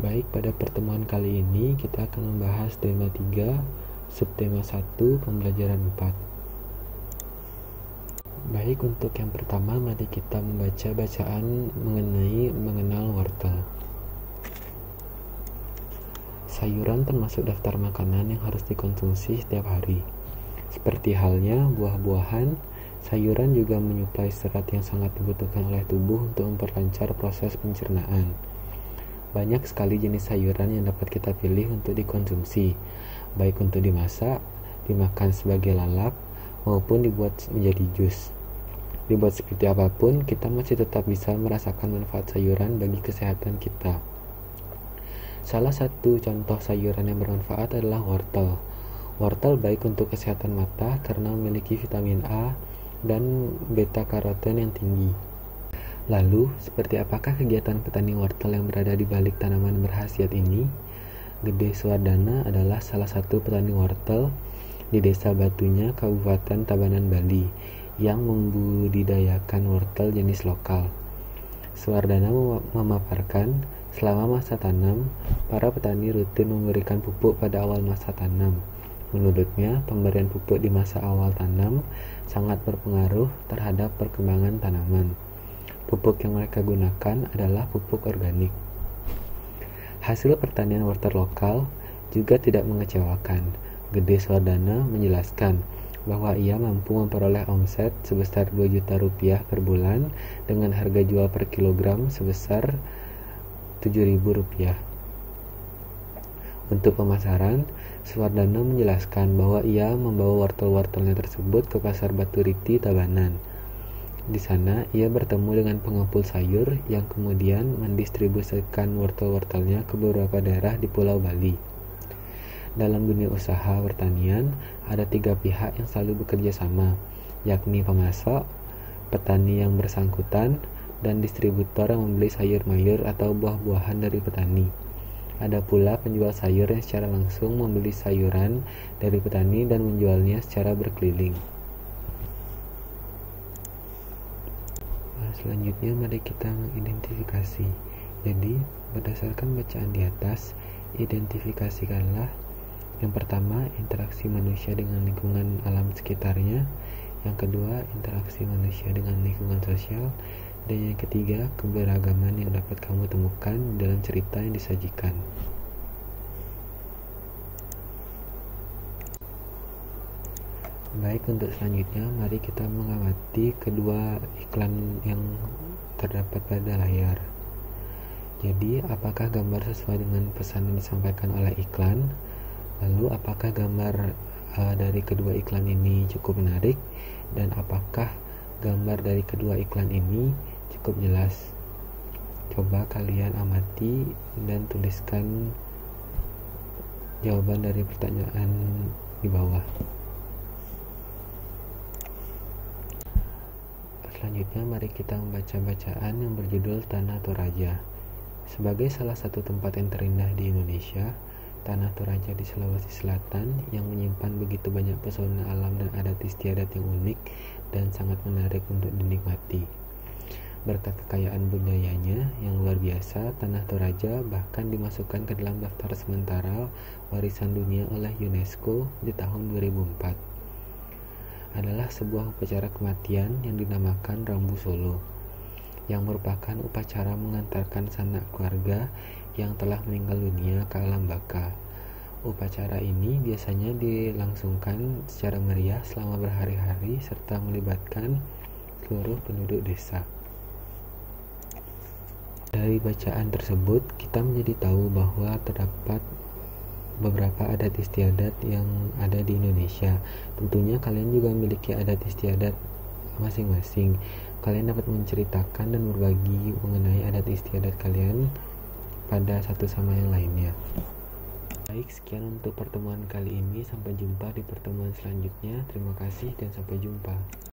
Baik, pada pertemuan kali ini kita akan membahas tema 3, subtema 1, pembelajaran 4. Baik, untuk yang pertama mari kita membaca bacaan mengenal wortel. Sayuran termasuk daftar makanan yang harus dikonsumsi setiap hari. Seperti halnya buah-buahan, sayuran juga menyuplai serat yang sangat dibutuhkan oleh tubuh untuk memperlancar proses pencernaan. Banyak sekali jenis sayuran yang dapat kita pilih untuk dikonsumsi, baik untuk dimasak, dimakan sebagai lalap, maupun dibuat menjadi jus. Dibuat seperti apapun, kita masih tetap bisa merasakan manfaat sayuran bagi kesehatan kita. Salah satu contoh sayuran yang bermanfaat adalah wortel. Wortel baik untuk kesehatan mata karena memiliki vitamin A dan beta-karoten yang tinggi. Lalu, seperti apakah kegiatan petani wortel yang berada di balik tanaman berkhasiat ini? Gede Suwardana adalah salah satu petani wortel di Desa Batunya, Kabupaten Tabanan, Bali, yang membudidayakan wortel jenis lokal. Suwardana memaparkan, selama masa tanam, para petani rutin memberikan pupuk pada awal masa tanam. Menurutnya, pemberian pupuk di masa awal tanam sangat berpengaruh terhadap perkembangan tanaman. Pupuk yang mereka gunakan adalah pupuk organik. Hasil pertanian wortel lokal juga tidak mengecewakan. Gede Suwardana menjelaskan bahwa ia mampu memperoleh omset sebesar 2 juta rupiah per bulan dengan harga jual per kilogram sebesar 7.000 rupiah. Untuk pemasaran, Suwardana menjelaskan bahwa ia membawa wortel-wortelnya tersebut ke pasar Batu Riti, Tabanan. Di sana, ia bertemu dengan pengepul sayur yang kemudian mendistribusikan wortel-wortelnya ke beberapa daerah di Pulau Bali. Dalam dunia usaha pertanian, ada 3 pihak yang selalu bekerja sama, yakni pemasok, petani yang bersangkutan, dan distributor yang membeli sayur-mayur atau buah-buahan dari petani. Ada pula penjual sayur yang secara langsung membeli sayuran dari petani dan menjualnya secara berkeliling. Selanjutnya mari kita mengidentifikasi. Jadi, berdasarkan bacaan di atas, identifikasikanlah yang pertama, interaksi manusia dengan lingkungan alam sekitarnya, yang kedua, interaksi manusia dengan lingkungan sosial, dan yang ketiga, keberagaman yang dapat kamu temukan dalam cerita yang disajikan. Baik, untuk selanjutnya mari kita mengamati kedua iklan yang terdapat pada layar. Jadi, apakah gambar sesuai dengan pesan yang disampaikan oleh iklan? Lalu, apakah gambar dari kedua iklan ini cukup menarik? Dan apakah gambar dari kedua iklan ini cukup jelas? Coba kalian amati dan tuliskan jawaban dari pertanyaan di bawah. Selanjutnya mari kita membaca bacaan yang berjudul Tanah Toraja. Sebagai salah satu tempat yang terindah di Indonesia, Tanah Toraja di Sulawesi Selatan yang menyimpan begitu banyak pesona alam dan adat istiadat yang unik dan sangat menarik untuk dinikmati. Berkat kekayaan budayanya yang luar biasa, Tanah Toraja bahkan dimasukkan ke dalam daftar sementara warisan dunia oleh UNESCO di tahun 2004. Adalah sebuah upacara kematian yang dinamakan Rambu Solo, yang merupakan upacara mengantarkan sanak keluarga yang telah meninggal dunia ke alam baka. Upacara ini biasanya dilangsungkan secara meriah selama berhari-hari serta melibatkan seluruh penduduk desa. Dari bacaan tersebut, kita menjadi tahu bahwa terdapat beberapa adat istiadat yang ada di Indonesia. Tentunya kalian juga memiliki adat istiadat masing-masing. Kalian dapat menceritakan dan berbagi mengenai adat istiadat kalian pada satu sama yang lainnya. Baik, sekian untuk pertemuan kali ini. Sampai jumpa di pertemuan selanjutnya. Terima kasih dan sampai jumpa.